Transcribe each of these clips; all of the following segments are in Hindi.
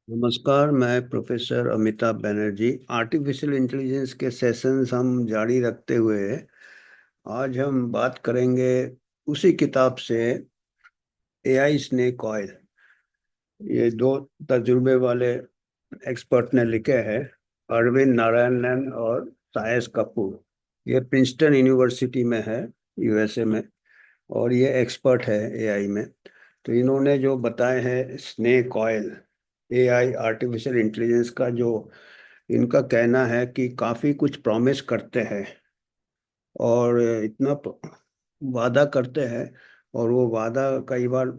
नमस्कार। मैं professor Amitabh Banerjee. Artificial intelligence के सेशंस हम जारी रखते हुए आज हम बात करेंगे उसी किताब से, एआई स्नेक ऑयल। ये दो तजुर्बे वाले एक्सपर्ट ने लिखे हैं, अरविंद नारायणन और सायस कपूर। ये प्रिंसटन यूनिवर्सिटी में है, यूएसए में, और ये एक्सपर्ट है एआई में। तो इन्होंने जो बताए हैं snake oil, AI artificial intelligence का, जो इनका कहना है कि काफी कुछ प्रॉमिस करते हैं और इतना वादा करते हैं, और वो वादा कई बार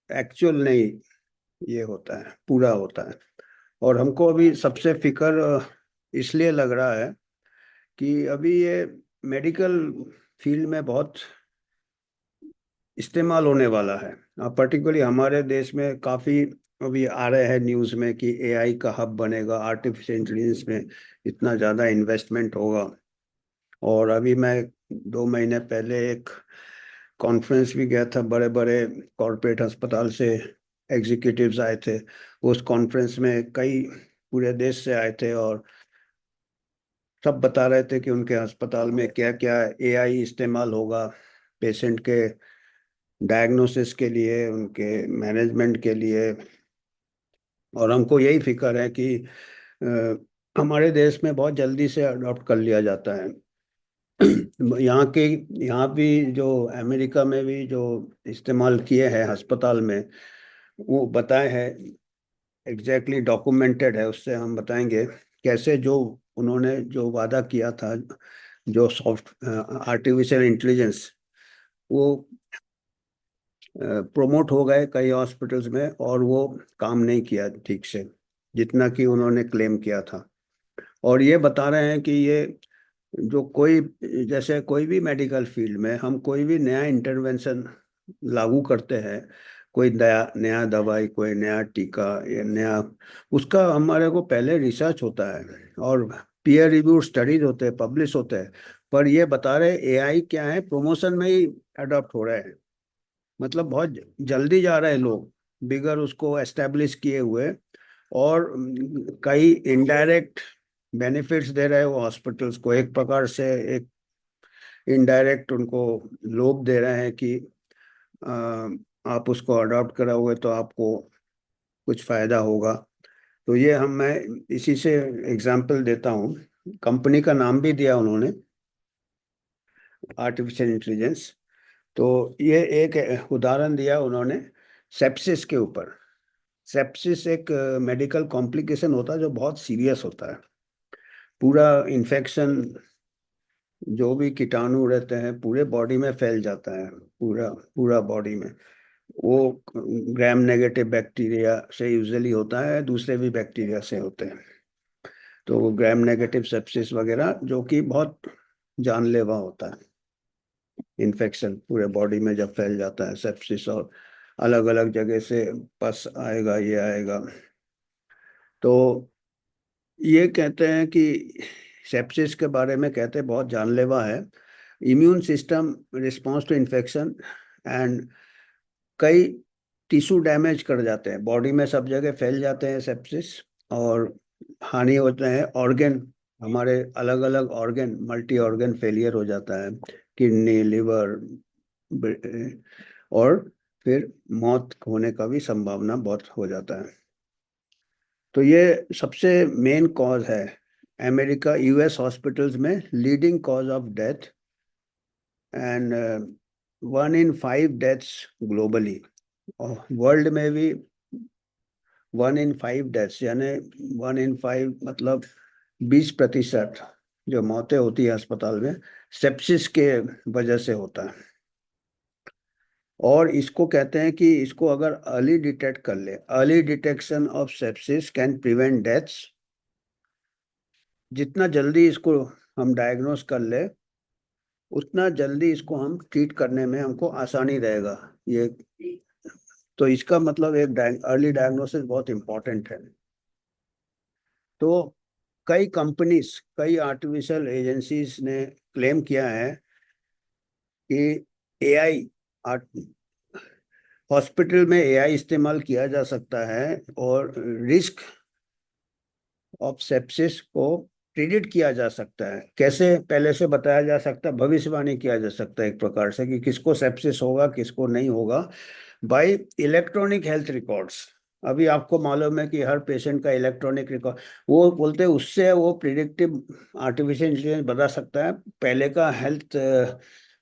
एक्चुअल नहीं ये होता है, पूरा होता है। और हमको अभी सबसे फिक्र इसलिए लग रहा है कि अभी ये मेडिकल फील्ड में बहुत इस्तेमाल होने वाला है। पर्टिकुलरली हमारे देश में काफ़ी अभी आ रहे हैं न्यूज़ में कि एआई का हब बनेगा, आर्टिफिशियल इंटेलिजेंस में इतना ज़्यादा इन्वेस्टमेंट होगा। और अभी मैं 2 महीने पहले एक कॉन्फ्रेंस भी गया था, बड़े बड़े कॉरपोरेट अस्पताल से एग्जीक्यूटिव्स आए थे। उस कॉन्फ्रेंस में कई पूरे देश से आए थे, और सब बता रहे थे कि उनके अस्पताल में क्या क्या एआई इस्तेमाल होगा, पेशेंट के डायग्नोसिस के लिए, उनके मैनेजमेंट के लिए। और हमको यही फिक्र है कि हमारे देश में बहुत जल्दी से अडॉप्ट कर लिया जाता है। यहाँ के यहाँ भी जो अमेरिका में भी जो इस्तेमाल किए हैं अस्पताल में, वो बताए हैं, एग्जैक्टली डॉक्यूमेंटेड है। उससे हम बताएंगे कैसे जो उन्होंने जो वादा किया था, जो सॉफ्ट आर्टिफिशियल इंटेलिजेंस, वो प्रोमोट हो गए कई हॉस्पिटल्स में, और वो काम नहीं किया ठीक से जितना कि उन्होंने क्लेम किया था। और ये बता रहे हैं कि ये जो कोई, जैसे कोई भी मेडिकल फील्ड में हम कोई भी नया इंटरवेंशन लागू करते हैं, कोई नया नया दवाई, कोई नया टीका या नया, उसका हमारे को पहले रिसर्च होता है और पीयर रिव्यू स्टडीज होते हैं, पब्लिश होते हैं। पर ये बता रहे एआई क्या है, प्रमोशन में ही अडॉप्ट हो रहे हैं। मतलब बहुत जल्दी जा रहे हैं लोग बिगर उसको एस्टेब्लिश किए हुए। और कई इनडायरेक्ट बेनिफिट्स दे रहे हैं वो हॉस्पिटल्स को, एक प्रकार से एक इनडायरेक्ट उनको लोभ दे रहे हैं कि अ, आप उसको अडॉप्ट कराओगे तो आपको कुछ फायदा होगा। तो ये मैं इसी से एग्जांपल देता हूँ। कंपनी का नाम भी दिया उन्होंने, आर्टिफिशियल इंटेलिजेंस। तो ये एक उदाहरण दिया उन्होंने सेप्सिस के ऊपर। सेप्सिस एक मेडिकल कॉम्प्लिकेशन होता है जो बहुत सीरियस होता है। पूरा इन्फेक्शन, जो भी कीटाणु रहते हैं पूरे बॉडी में फैल जाता है, पूरा पूरा बॉडी में। वो ग्राम नेगेटिव बैक्टीरिया से यूजुअली होता है, दूसरे भी बैक्टीरिया से होते हैं। तो ग्राम नेगेटिव सेप्सिस वगैरह जो कि बहुत जानलेवा होता है, इन्फेक्शन पूरे बॉडी में जब फैल जाता है सेप्सिस, और अलग अलग जगह से पस आएगा, ये आएगा। तो ये कहते हैं कि सेप्सिस के बारे में कहते हैं बहुत जानलेवा है। Immune system response to infection, and कई टिश्यू डैमेज कर जाते हैं बॉडी में, सब जगह फैल जाते हैं सेप्सिस। और हानि होते हैं ऑर्गन, हमारे अलग अलग ऑर्गन, मल्टी ऑर्गन फेलियर हो जाता है, किडनी, लिवर, और फिर मौत होने का भी संभावना बहुत हो जाता है। तो ये सबसे मेन कॉज है अमेरिका, यूएस हॉस्पिटल्स में, leading cause of death, and 1 in 5 deaths globally. और वर्ल्ड में भी 1 in 5 डेथ्स, यानी 1 in 5 मतलब 20% जो मौतें होती है अस्पताल में, सेप्सिस के वजह से होता है। और इसको कहते हैं कि इसको अगर अर्ली डिटेक्ट कर ले, early detection of sepsis can prevent deaths. जितना जल्दी इसको हम डायग्नोस कर ले, उतना जल्दी इसको हम ट्रीट करने में हमको आसानी रहेगा। ये तो इसका मतलब एक अर्ली डायग्नोसिस बहुत इंपॉर्टेंट है। तो कई कंपनीज, कई आर्टिफिशियल एजेंसीज ने क्लेम किया है कि एआई हॉस्पिटल में एआई इस्तेमाल किया जा सकता है और रिस्क ऑफ सेप्सिस को प्रिडिक्ट किया जा सकता है। कैसे? पहले से बताया जा सकता है, भविष्यवाणी किया जा सकता है एक प्रकार से कि किसको सेप्सिस होगा किसको नहीं होगा, बाय इलेक्ट्रॉनिक हेल्थ रिकॉर्ड्स। अभी आपको मालूम है कि हर पेशेंट का इलेक्ट्रॉनिक रिकॉर्ड, वो बोलते हैं उससे वो प्रिडिक्टिव आर्टिफिशियल इंटेलिजेंस बता सकता है पहले का हेल्थ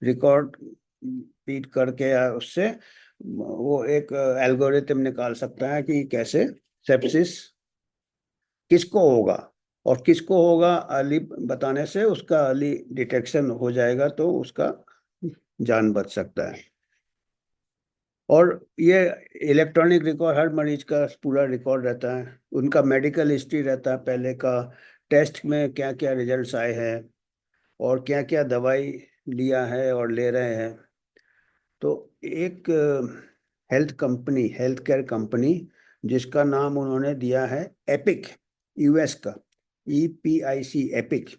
रिकॉर्ड फीड करके, या उससे वो एक एल्गोरिथम निकाल सकता है कि कैसे सेप्सिस किसको होगा, और किसको होगा अर्ली बताने से उसका अर्ली डिटेक्शन हो जाएगा, तो उसका जान बच सकता है। और ये इलेक्ट्रॉनिक रिकॉर्ड हर मरीज का पूरा रिकॉर्ड रहता है, उनका मेडिकल हिस्ट्री रहता है पहले का, टेस्ट में क्या क्या रिजल्ट्स आए हैं और क्या क्या दवाई लिया है और ले रहे हैं। तो एक health company, health care company, जिसका नाम उन्होंने दिया है एपिक, यूएस का, EPIC, एपिक।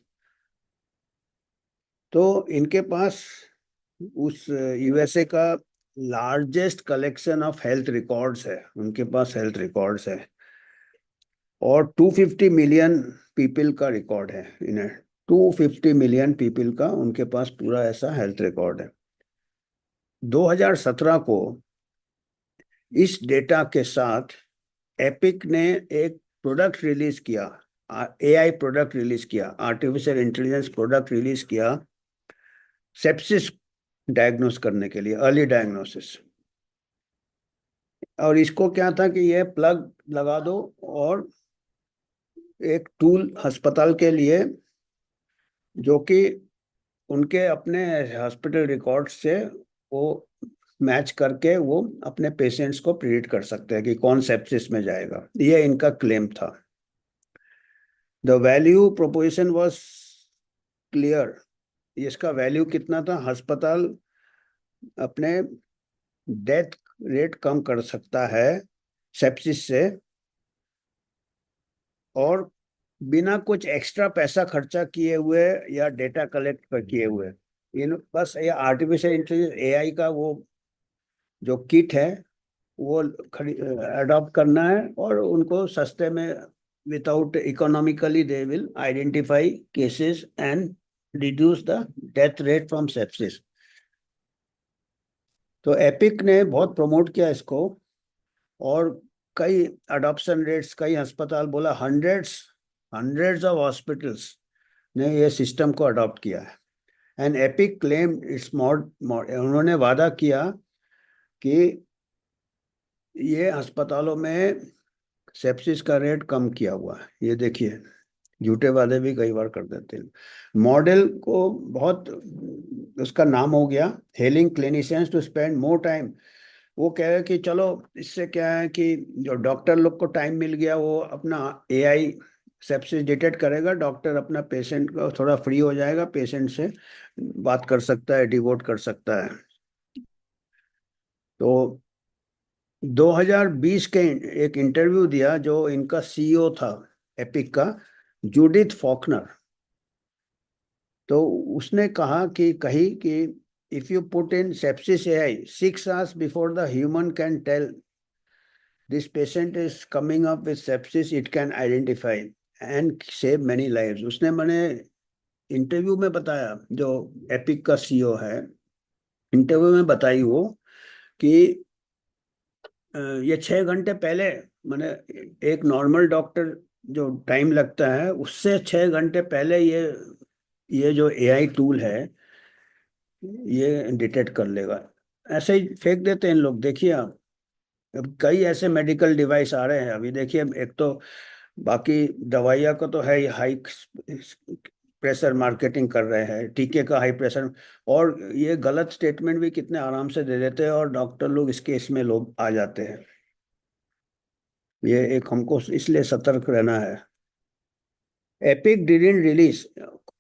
तो इनके पास उस यूएसए का largest collection of health records है, उनके पास हेल्थ रिकॉर्ड्स है, और 250 मिलियन पीपल का रिकॉर्ड है इन्हें, 250 मिलियन पीपल का उनके पास पूरा ऐसा हेल्थ रिकॉर्ड है। 2017 को इस डेटा के साथ एपिक ने एक प्रोडक्ट रिलीज किया, एआई प्रोडक्ट रिलीज किया, आर्टिफिशियल इंटेलिजेंस प्रोडक्ट रिलीज किया सेप्सिस डायग्नोस करने के लिए, अर्ली डायग्नोसिस। और इसको क्या था कि ये प्लग लगा दो और एक टूल अस्पताल के लिए, जो कि उनके अपने हॉस्पिटल रिकॉर्ड से वो मैच करके वो अपने पेशेंट्स को प्रिडिक्ट कर सकते हैं कि कौन सेप्सिस में जाएगा, ये इनका क्लेम था। The value proposition was clear. इसका वैल्यू कितना था? अस्पताल अपने डेथ रेट कम कर सकता है सेप्सिस से, और बिना कुछ एक्स्ट्रा पैसा खर्चा किए हुए या डेटा कलेक्ट कर किए हुए। इन बस ये आर्टिफिशियल इंटेलिजेंस एआई का वो जो किट है वो अडॉप्ट करना है, और उनको सस्ते में without economically they will identify cases and reduce the death rate from sepsis. तो एपिक ने बहुत प्रमोट किया इसको, और कई अडॉप्शन रेट्स, कई अस्पताल, बोला हंड्रेड्स हंड्रेड्स ऑफ हॉस्पिटल्स ने ये सिस्टम को अडॉप्ट किया है। एंड एपिक क्लेम इट्स उन्होंने वादा किया कि ये अस्पतालों में सेप्सिस का रेट कम किया हुआ है। ये देखिए, झूठे वादे भी कई बार कर देते हैं। मॉडल को बहुत उसका नाम हो गया, helping clinicians to spend more time. वो कह रहे हैं कि चलो, इससे क्या है कि जो डॉक्टर लोग को टाइम मिल गया, वो अपना एआई सेप्सिस डिटेक्ट करेगा, डॉक्टर अपना पेशेंट को थोड़ा फ्री हो जाएगा, पेशेंट से बात कर सकता है, डिवोट कर सकता है। तो 2020 के एक इंटरव्यू दिया जो इनका सीईओ था एपिक का, जूडिथ फॉकनर। तो उसने कही कि if you put in sepsis AI 6 hours before the human can tell this patient is coming up with sepsis, it can identify and save many lives. उसने मैंने इंटरव्यू में बताया, जो एपिक का सीईओ है, इंटरव्यू में बताई वो कि ये 6 घंटे पहले, मैंने एक नॉर्मल डॉक्टर जो टाइम लगता है उससे 6 घंटे पहले ये जो एआई टूल है ये डिटेक्ट कर लेगा। ऐसे ही फेंक देते हैं इन लोग। देखिए आप, अब कई ऐसे मेडिकल डिवाइस आ रहे हैं अभी, देखिए एक तो बाकी दवाइयाँ को तो है ही, हाई प्रेशर मार्केटिंग कर रहे हैं, टीके का हाई प्रेशर, और ये गलत स्टेटमेंट भी कितने आराम से दे देते हैं, और डॉक्टर लोग इसके इसमें लोग आ जाते हैं। ये एक हमको इसलिए सतर्क रहना है। Epic didn't release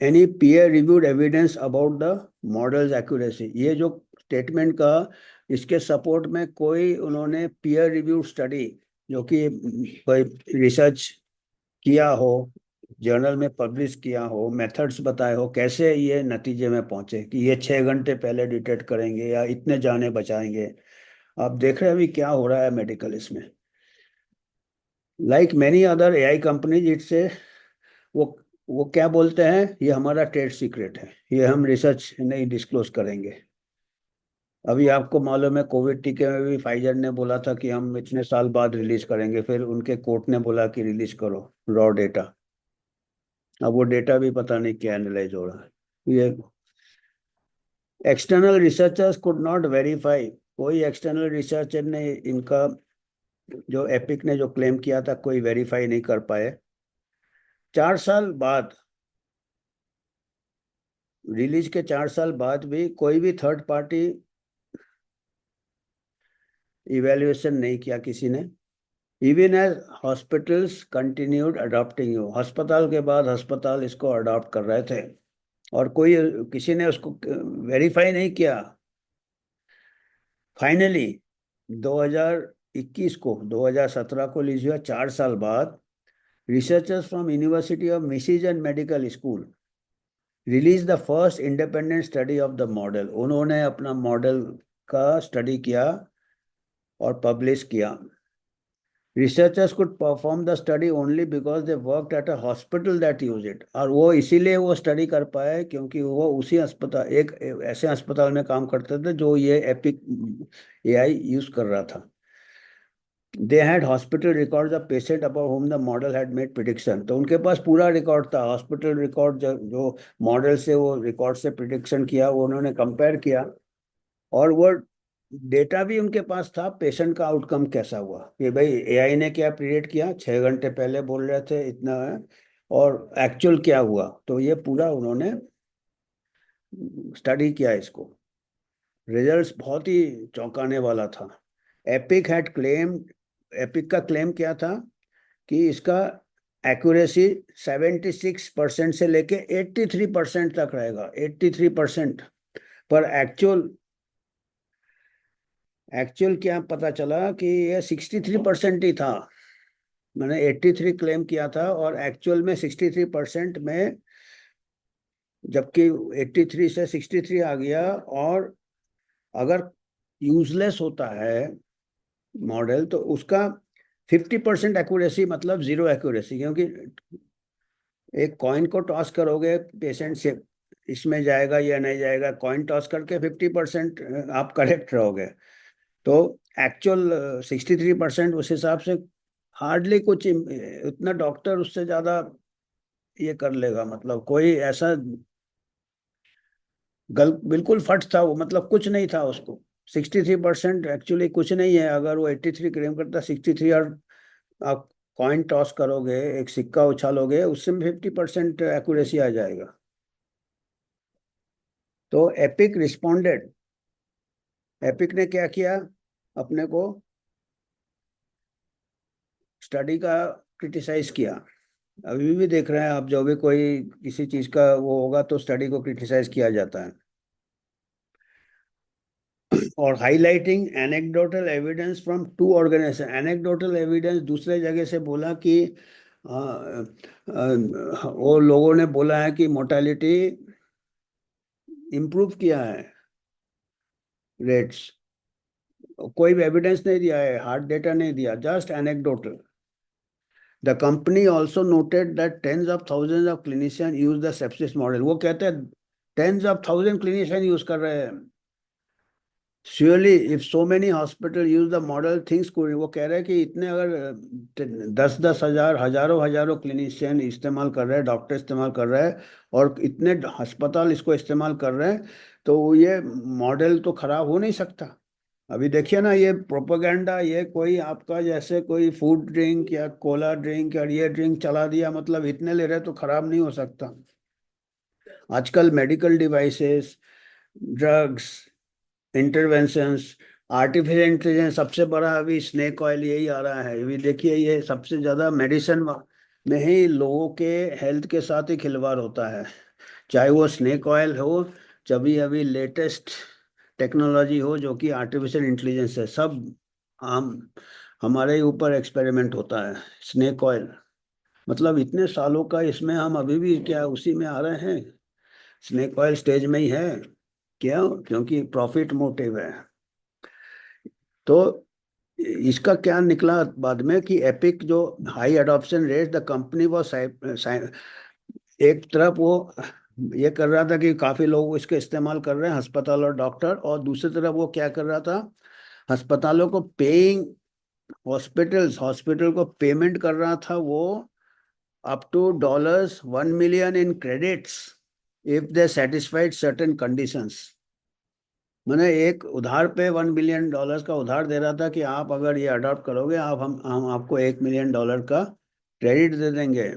any peer reviewed evidence about the models accuracy. ये जो स्टेटमेंट का, इसके सपोर्ट में कोई उन्होंने पीयर रिव्यूड स्टडी, जो कि कोई रिसर्च किया हो, जर्नल में पब्लिश किया हो, मेथड्स बताए हो, कैसे ये नतीजे में पहुंचे कि ये 6 घंटे पहले डिटेक्ट करेंगे या इतने जाने बचाएंगे, आप देख रहे हैं अभी क्या हो रहा है मेडिकल इसमें। Like many other AI companies it's a, वो वो क्या बोलते हैं, ये हमारा ट्रेड सीक्रेट है, ये हम रिसर्च नहीं डिस्क्लोज करेंगे। अभी आपको मालूम है कोविड टीके में भी फाइजर ने बोला था कि हम इतने साल बाद रिलीज करेंगे, फिर उनके कोर्ट ने बोला कि रिलीज करो रॉ डेटा। अब वो डेटा भी पता नहीं क्या एनालाइज हो रहा है। ये external researchers could not verify, कोई एक्सटर्नल रिसर्चर ने इनका जो एपिक ने जो क्लेम किया था कोई वेरीफाई नहीं कर पाए। 4 साल बाद, रिलीज के 4 साल बाद भी कोई भी थर्ड पार्टी इवेल्युएशन नहीं किया किसी ने। Even as hospitals continued adopting you, अस्पताल के बाद अस्पताल इसको अडॉप्ट कर रहे थे और कोई किसी ने उसको वेरीफाई नहीं किया। फाइनली 2021 को, 2017 को रिलीज हुआ, 4 साल बाद, researchers from university of Michigan medical school release the first independent study of the model. उन्होंने अपना मॉडल का स्टडी किया और पब्लिश किया। Researchers could perform the study only because they worked at a hospital that use it, और वो इसीलिए वो स्टडी कर पाए क्योंकि वो उसी अस्पताल, एक ऐसे अस्पताल में काम करते थे जो ये एपिक एआई यूज कर रहा था। They had hospital record the patient about home the model had made prediction, तो उनके पास पूरा रिकॉर्ड था, हॉस्पिटल रिकॉर्ड जो मॉडल से वो रिकॉर्ड से प्रिडिक्शन किया वो उन्होंने कंपेयर किया। और वो डेटा भी उनके पास था, पेशेंट का आउटकम कैसा हुआ, कि भाई एआई ने क्या प्रिडिक्ट किया, 6 घंटे पहले बोल रहे थे इतना है, और एक्चुअल क्या हुआ। तो ये पूरा उन्होंने स्टडी किया इसको। रिजल्ट्स बहुत ही चौंकाने वाला था। एपिक हैड क्लेम, एपिक का क्लेम क्या था कि इसका एक्यूरेसी 76% से लेके 83% तक रहेगा, 83%। पर एक्चुअल एक्चुअल क्या पता चला कि ये 63% ही था। मैंने 83 क्लेम किया था और एक्चुअल में 63% में, जबकि 83 से 63 आ गया। और अगर यूजलेस होता है मॉडल तो उसका 50% एक्यूरेसी, मतलब जीरो एक्यूरेसी, क्योंकि एक कॉइन को टॉस करोगे पेशेंट से, इसमें जाएगा या नहीं जाएगा, कॉइन टॉस करके 50% आप करेक्ट रहोगे। तो एक्चुअल 63%, उस हिसाब से हार्डली कुछ उतना डॉक्टर उससे ज्यादा ये कर लेगा, मतलब कोई ऐसा बिल्कुल फट था वो, मतलब कुछ नहीं था उसको। 63% एक्चुअली कुछ नहीं है, अगर वो 83 क्लेम करता, 63, और आप कॉइन टॉस करोगे, एक सिक्का उछालोगे, उससे 50% एक्यूरेसी आ जाएगा। तो एपिक रिस्पोंडेड, एपिक ने क्या किया, अपने को स्टडी का क्रिटिसाइज किया। अभी भी देख रहे हैं आप, जो भी कोई किसी चीज का वो होगा तो स्टडी को क्रिटिसाइज किया जाता है। और highlighting anecdotal evidence from two organization, anecdotal evidence दूसरे जगह से बोला कि वो लोगों ने बोला है कि मोर्टेलिटी इम्प्रूव किया है, रेट्स। कोई भी एविडेंस नहीं दिया है, हार्ड डेटा नहीं दिया, just anecdotal. The company also noted that tens of thousands of clinician use the sepsis model, वो कहते हैं tens of thousand clinician use कर रहे हैं। Surely if so many hospital use the model things could, वो कह रहे हैं कि इतने अगर 10-10 हजार, हजारों हजारों क्लिनिशियन इस्तेमाल कर रहे हैं, डॉक्टर इस्तेमाल कर रहे हैं, और इतने अस्पताल इसको इस्तेमाल कर रहे हैं, तो ये मॉडल तो खराब हो नहीं सकता। अभी देखिए ना, ये प्रोपेगेंडा, ये कोई आपका जैसे कोई फूड ड्रिंक या कोला ड्रिंक या ये ड्रिंक चला दिया, मतलब इतने ले रहे तो खराब नहीं हो सकता। आजकल medical devices, drugs, interventions, artificial intelligence, सबसे बड़ा अभी स्नेक ऑयल यही आ रहा है। अभी देखिए ये सबसे ज्यादा मेडिसिन में ही लोगों के हेल्थ के साथ ही खिलवाड़ होता है, चाहे वो स्नेक ऑयल हो, चाहे अभी लेटेस्ट टेक्नोलॉजी हो जो कि आर्टिफिशियल इंटेलिजेंस है, सब हम हमारे ऊपर एक्सपेरिमेंट होता है। स्नेक ऑयल, मतलब इतने सालों का, इसमें हम अभी भी क्या उसी में आ रहे हैं, स्नेक ऑयल स्टेज में ही है। क्यों? क्योंकि प्रॉफिट मोटिव है। तो इसका क्या निकला बाद में कि एपिक जो high adoption rate, the company वो एक तरफ वो ये कर रहा था कि काफी लोग इसके इस्तेमाल कर रहे हैं, अस्पताल और डॉक्टर, और दूसरी तरफ वो क्या कर रहा था, अस्पतालों को पेइंग, हॉस्पिटल को पेमेंट कर रहा था वो up to $1 million in credits if they satisfied certain conditions. मैंने एक उधार पे $1 बिलियन का उधार दे रहा था कि आप अगर ये अडॉप्ट करोगे, आप हम आपको $1 million का क्रेडिट दे देंगे।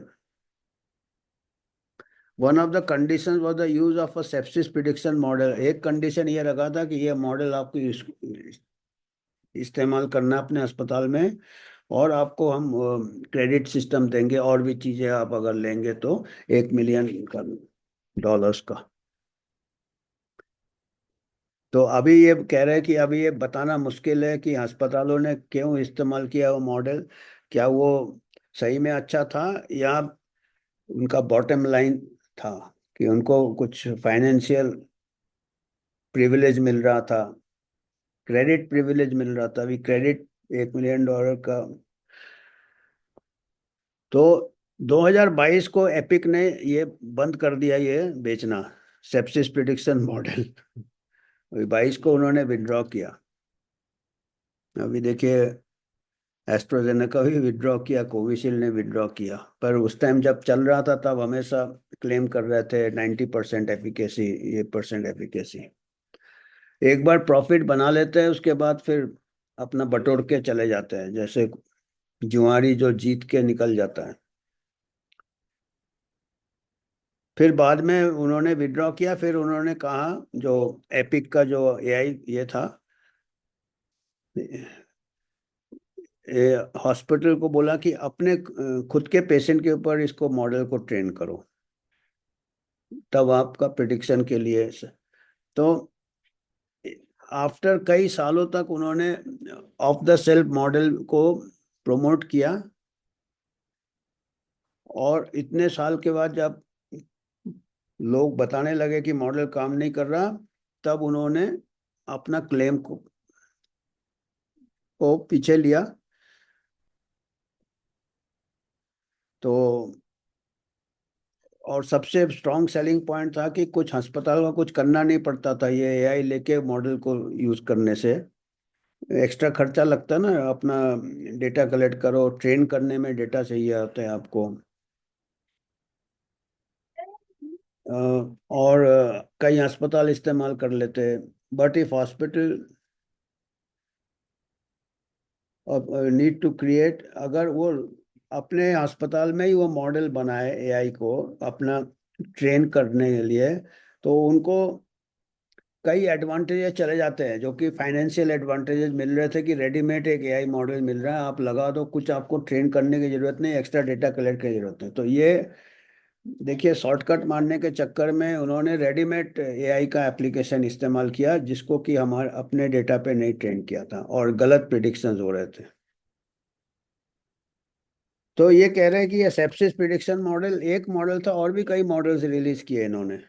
One of the conditions was the use of a sepsis prediction model. एक कंडीशन ये रखा था कि ये मॉडल आपको इस्तेमाल करना है अपने अस्पताल में, और आपको हम क्रेडिट सिस्टम देंगे, और भी चीजें आप अगर लेंगे तो $1 million का। तो अभी ये कह रहे हैं कि अभी ये बताना मुश्किल है कि अस्पतालों ने क्यों इस्तेमाल किया वो मॉडल, क्या वो सही में अच्छा था, या उनका बॉटम लाइन था कि उनको कुछ फाइनेंशियल प्रिविलेज मिल रहा था, क्रेडिट प्रिविलेज मिल रहा था। अभी क्रेडिट $1 million का। तो 2022 को एपिक ने ये बंद कर दिया ये बेचना, सेप्सिस प्रिडिक्शन मॉडल। अभी 22 को उन्होंने विड्रॉ किया। अभी देखिए, एस्ट्राजेनेका भी विड्रॉ किया, कोविशील्ड ने विड्रॉ किया, पर उस टाइम जब चल रहा था तब हमेशा क्लेम कर रहे थे 90% एफिकेसी, ये परसेंट एफिकेसी। एक बार प्रॉफिट बना लेते हैं उसके बाद फिर अपना बटोर के चले जाते हैं, जैसे जुआरी जो जीत के निकल जाता है। फिर बाद में उन्होंने विड्रॉ किया, फिर उन्होंने कहा, जो एपिक का जो एआई ये था, हॉस्पिटल को बोला कि अपने खुद के पेशेंट के ऊपर इसको मॉडल को ट्रेन करो, तब आपका प्रिडिक्शन के लिए तो आफ्टर कई सालों तक उन्होंने ऑफ द सेल्फ मॉडल को प्रमोट किया, और इतने साल के बाद जब लोग बताने लगे कि मॉडल काम नहीं कर रहा, तब उन्होंने अपना क्लेम को पीछे लिया। तो और सबसे स्ट्रॉन्ग सेलिंग पॉइंट था कि कुछ अस्पताल को कुछ करना नहीं पड़ता था ये एआई लेके मॉडल को यूज करने से। एक्स्ट्रा खर्चा लगता है ना, अपना डेटा कलेक्ट करो, ट्रेन करने में डेटा चाहिए होता है आपको। और कई अस्पताल इस्तेमाल कर लेते हैं, but if hospital need to create, अगर वो अपने अस्पताल में ही वो मॉडल बनाए एआई को अपना ट्रेन करने के लिए, तो उनको कई एडवांटेजेस चले जाते हैं, जो कि फाइनेंशियल एडवांटेजेस मिल रहे थे कि रेडीमेड एक एआई मॉडल मिल रहा है, आप लगा दो, कुछ आपको ट्रेन करने की जरूरत नहीं, एक्स्ट्रा डेटा कलेक्ट की जरूरत है। तो ये देखिए, शॉर्टकट मारने के चक्कर में उन्होंने रेडीमेड एआई का एप्लीकेशन इस्तेमाल किया, जिसको कि हमारे अपने डेटा पे नहीं ट्रेन किया था, और गलत प्रिडिक्शंस हो रहे थे। तो ये कह रहे हैं कि ये सेप्सिस प्रिडिक्शन मॉडल एक मॉडल था, और भी कई मॉडल्स रिलीज किए इन्होंने।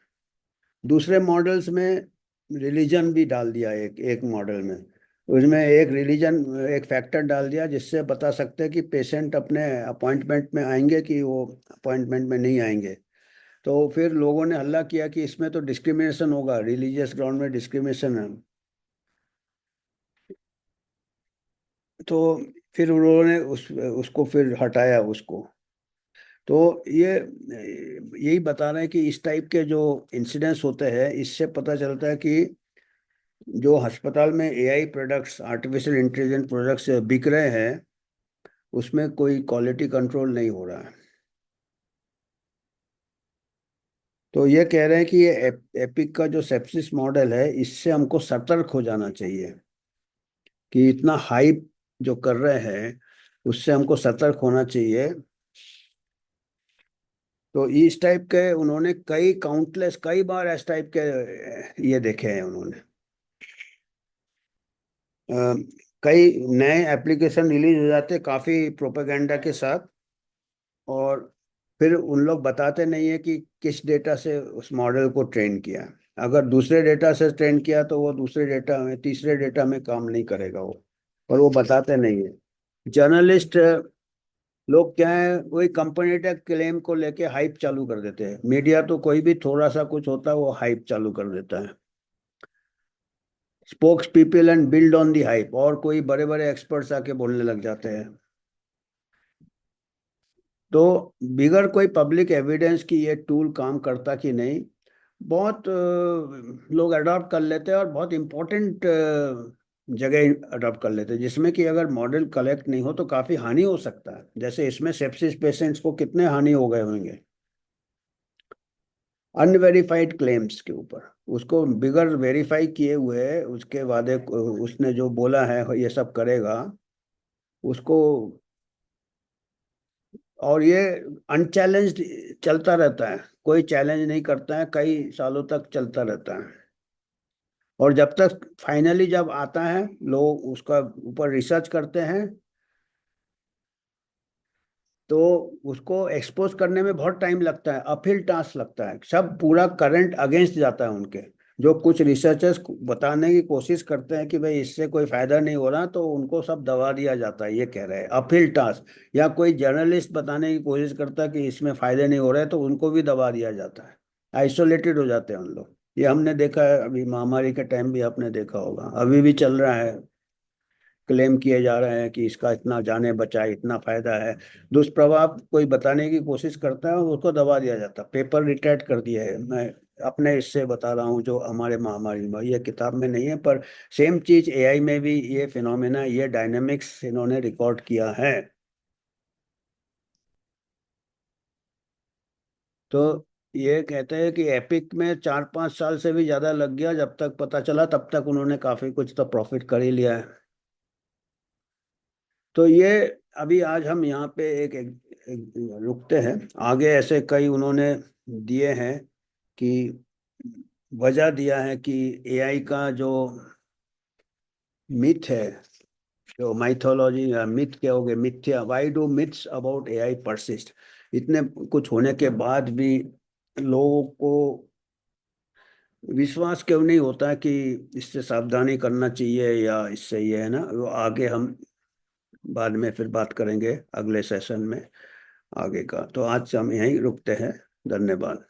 दूसरे मॉडल्स में रिलीजन भी डाल दिया, एक एक मॉडल में उसमें एक रिलीजन, एक फैक्टर डाल दिया, जिससे बता सकते हैं कि पेशेंट अपने अपॉइंटमेंट में आएंगे कि वो अपॉइंटमेंट में नहीं आएंगे। तो फिर लोगों ने हल्ला किया कि इसमें तो डिस्क्रिमिनेशन होगा, रिलीजियस ग्राउंड में डिस्क्रिमिनेशन है। तो फिर उन्होंने उसको फिर हटाया उसको। तो ये यही बता रहे हैं कि इस टाइप के जो इंसिडेंट्स होते हैं, इससे पता चलता है कि जो अस्पताल में AI products, artificial intelligence products बिक रहे हैं, उसमें कोई क्वालिटी कंट्रोल नहीं हो रहा है। तो ये कह रहे हैं कि ये एपिक का जो सेप्सिस मॉडल है, इससे हमको सतर्क हो जाना चाहिए कि इतना हाइप जो कर रहे हैं, उससे हमको सतर्क होना चाहिए। तो इस टाइप के उन्होंने कई बार इस टाइप के ये देखे हैं उन्होंने। अ, कई नए एप्लीकेशन रिलीज हो जाते काफी प्रोपेगेंडा के साथ, और फिर उन लोग बताते नहीं है कि किस डेटा से उस मॉडल को ट्रेन किया। अगर दूसरे डेटा से ट्रेन किया तो वो दूसरे डेटा में, तीसरे डेटा में काम नहीं करेगा वो। पर वो बताते नहीं है। जर्नलिस्ट लोग क्या है, वही कंपनी टेक क्लेम को लेके हाइप चालू कर देते हैं। मीडिया तो कोई भी थोड़ा सा कुछ होता है वो हाइप चालू कर देता है। Spokes people and build on the hype, और कोई बड़े बड़े एक्सपर्ट्स आके बोलने लग जाते हैं। तो बिगर कोई पब्लिक एविडेंस की ये टूल काम करता कि नहीं, बहुत लोग अडॉप्ट कर लेते हैं, और बहुत इम्पोर्टेंट जगह अडॉप्ट कर लेते हैं, जिसमें कि अगर मॉडल कलेक्ट नहीं हो तो काफी हानि हो सकता है। जैसे इसमें सेप्सिस पेशेंट्स को कितने हानि हो गए होंगे अनवेरिफाइड क्लेम्स के ऊपर। उसको बिगर वेरीफाई किए हुए उसके वादे उसने जो बोला है ये सब करेगा उसको, और ये अनचैलेंज्ड चलता रहता है, कोई चैलेंज नहीं करता है, कई सालों तक चलता रहता है। और जब तक फाइनली जब आता है, लोग उसका ऊपर रिसर्च करते हैं, तो उसको एक्सपोज करने में बहुत टाइम लगता है, अपहिल टास्क लगता है, सब पूरा करंट अगेंस्ट जाता है उनके। जो कुछ रिसर्चर्स बताने की कोशिश करते हैं कि भाई इससे कोई फायदा नहीं हो रहा, तो उनको सब दबा दिया जाता है, ये कह रहे हैं अपहिल टास्क। या कोई जर्नलिस्ट बताने की कोशिश करता है कि इसमें फायदे नहीं हो रहे, तो उनको भी दबा दिया जाता है। आइसोलेटेड हो जाते हैं उन लोग। ये हमने देखा है, अभी महामारी के टाइम भी आपने देखा होगा, अभी भी चल रहा है। क्लेम किए जा रहे हैं कि इसका इतना जाने बचाए, इतना फायदा है। दुष्प्रभाव कोई बताने की कोशिश करता है और उसको दबा दिया जाता है, पेपर रिटायर्ड कर दिया है। मैं अपने इससे बता रहा हूँ, जो हमारे महामारी में, ये किताब में नहीं है, पर सेम चीज एआई में भी ये फिनोमेना, ये डायनेमिक्स इन्होंने रिकॉर्ड किया है। तो ये कहते हैं कि एपिक में 4-5 साल से भी ज्यादा लग गया, जब तक पता चला तब तक उन्होंने काफी कुछ तो प्रॉफिट कर ही लिया है। तो ये अभी आज हम यहाँ पे एक रुकते हैं। आगे ऐसे कई उन्होंने दिए हैं कि वजह दिया है कि एआई का जो मिथ है, जो माइथोलॉजी या मिथ क्या हो गए, मिथ्या, why do myths about AI persist. इतने कुछ होने के बाद भी लोगों को विश्वास क्यों नहीं होता कि इससे सावधानी करना चाहिए, या इससे ये है ना, वो आगे हम बाद में फिर बात करेंगे अगले सेशन में आगे का। तो आज हम यहीं रुकते हैं। धन्यवाद।